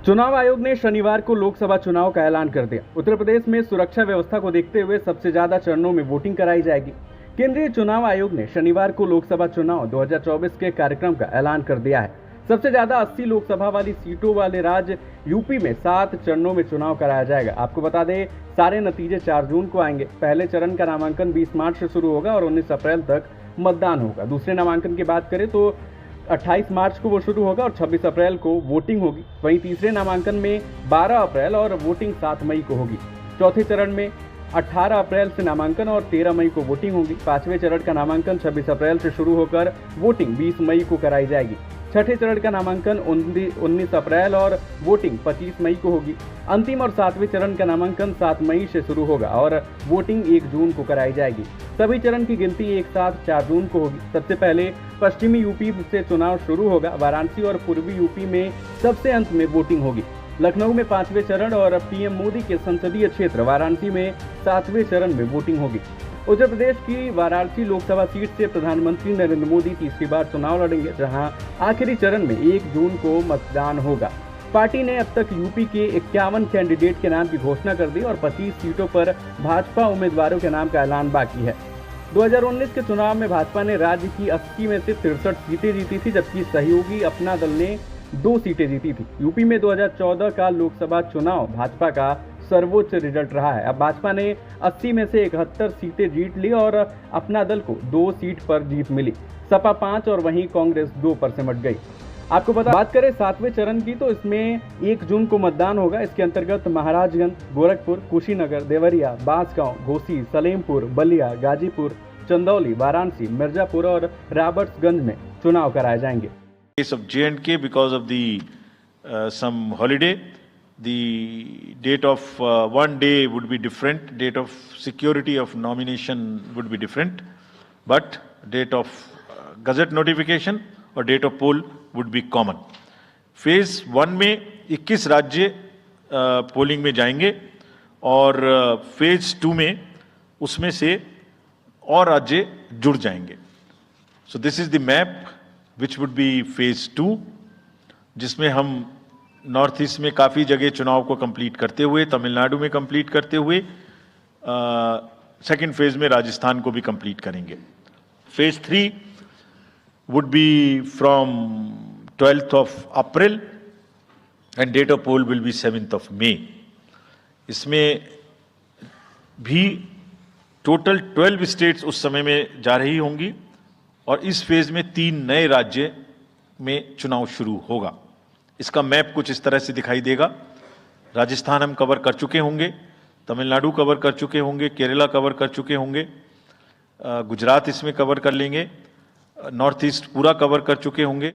चुनाव आयोग ने शनिवार को लोकसभा चुनाव का ऐलान कर दिया। उत्तर प्रदेश में सुरक्षा व्यवस्था को देखते हुए सबसे ज्यादा चरणों में वोटिंग कराई जाएगी। केंद्रीय चुनाव आयोग ने शनिवार को लोकसभा चुनाव 2024 के कार्यक्रम का ऐलान कर दिया है। सबसे ज्यादा 80 लोकसभा वाली सीटों वाले राज्य यूपी में 7 चरणों में चुनाव कराया जाएगा। आपको बता दें, सारे नतीजे 4 जून को आएंगे। पहले चरण का नामांकन 20 मार्च से शुरू होगा और 19 अप्रैल तक मतदान होगा। दूसरे नामांकन की बात करें तो 28 मार्च को वो शुरू होगा और 26 अप्रैल को वोटिंग होगी। वहीं तीसरे नामांकन में 12 अप्रैल और वोटिंग 7 मई को होगी। चौथे चरण में 18 अप्रैल से नामांकन और 13 मई को वोटिंग होगी। पांचवें चरण का नामांकन 26 अप्रैल से शुरू होकर वोटिंग 20 मई को कराई जाएगी। छठे चरण का नामांकन 19 अप्रैल और वोटिंग 25 मई को होगी। अंतिम और सातवें चरण का नामांकन 7 मई से शुरू होगा और वोटिंग 1 जून को कराई जाएगी। सभी चरण की गिनती एक साथ 4 जून को होगी। सबसे पहले पश्चिमी यूपी से चुनाव शुरू होगा। वाराणसी और पूर्वी यूपी में सबसे अंत में वोटिंग होगी। लखनऊ में 5वें चरण और पीएम मोदी के संसदीय क्षेत्र वाराणसी में 7वें चरण में वोटिंग होगी। उत्तर प्रदेश की वाराणसी लोकसभा सीट से प्रधानमंत्री नरेंद्र मोदी तीसरी बार चुनाव लड़ेंगे, जहां आखिरी चरण में 1 जून को मतदान होगा। पार्टी ने अब तक यूपी के 51 कैंडिडेट के नाम की घोषणा कर दी और 25 सीटों पर भाजपा उम्मीदवारों के नाम का ऐलान बाकी है। 2019 के चुनाव में भाजपा ने राज्य की 80 में से 63 सीटें जीती थी, जबकि सहयोगी अपना दल ने 2 सीटें जीती थी। यूपी में 2014 का लोकसभा चुनाव भाजपा का सर्वोच्च रिजल्ट रहा है। अब भाजपा ने 80 में से 71 सीटें जीत ली और अपना दल को 2 सीट पर जीत मिली। सपा 5 और वहीं कांग्रेस 2 पर सिमट गई। आपको बात करें 7वें चरण की, तो इसमें 1 जून को मतदान होगा। इसके अंतर्गत महाराजगंज, गोरखपुर, कुशीनगर, देवरिया, बांसगांव, घोसी, सलेमपुर, बलिया, गाजीपुर, चंदौली, वाराणसी, मिर्जापुर और रॉबर्ट्सगंज में चुनाव कराए जाएंगे। Case of J&K, because of the some holiday, the date of one day would be different, date of security of nomination would be different, but date of gazette notification और date of poll would be common. Phase 1 में 21 राज्य polling में जाएंगे और phase 2 में उसमें से और राज्य जुड़ जाएंगे। So this is the map which would be phase 2, जिसमें हम नॉर्थ ईस्ट में काफ़ी जगह चुनाव को कंप्लीट करते हुए, तमिलनाडु में कंप्लीट करते हुए सेकेंड फेज में राजस्थान को भी कंप्लीट करेंगे। Phase 3 would be from 12th of April and date of poll will be 7th of May. इसमें भी टोटल 12 स्टेट्स उस समय में जा रही होंगी और इस फेज में 3 नए राज्य में चुनाव शुरू होगा। इसका मैप कुछ इस तरह से दिखाई देगा। राजस्थान हम कवर कर चुके होंगे, तमिलनाडु कवर कर चुके होंगे, केरला कवर कर चुके होंगे, गुजरात इसमें कवर कर लेंगे, नॉर्थ ईस्ट पूरा कवर कर चुके होंगे।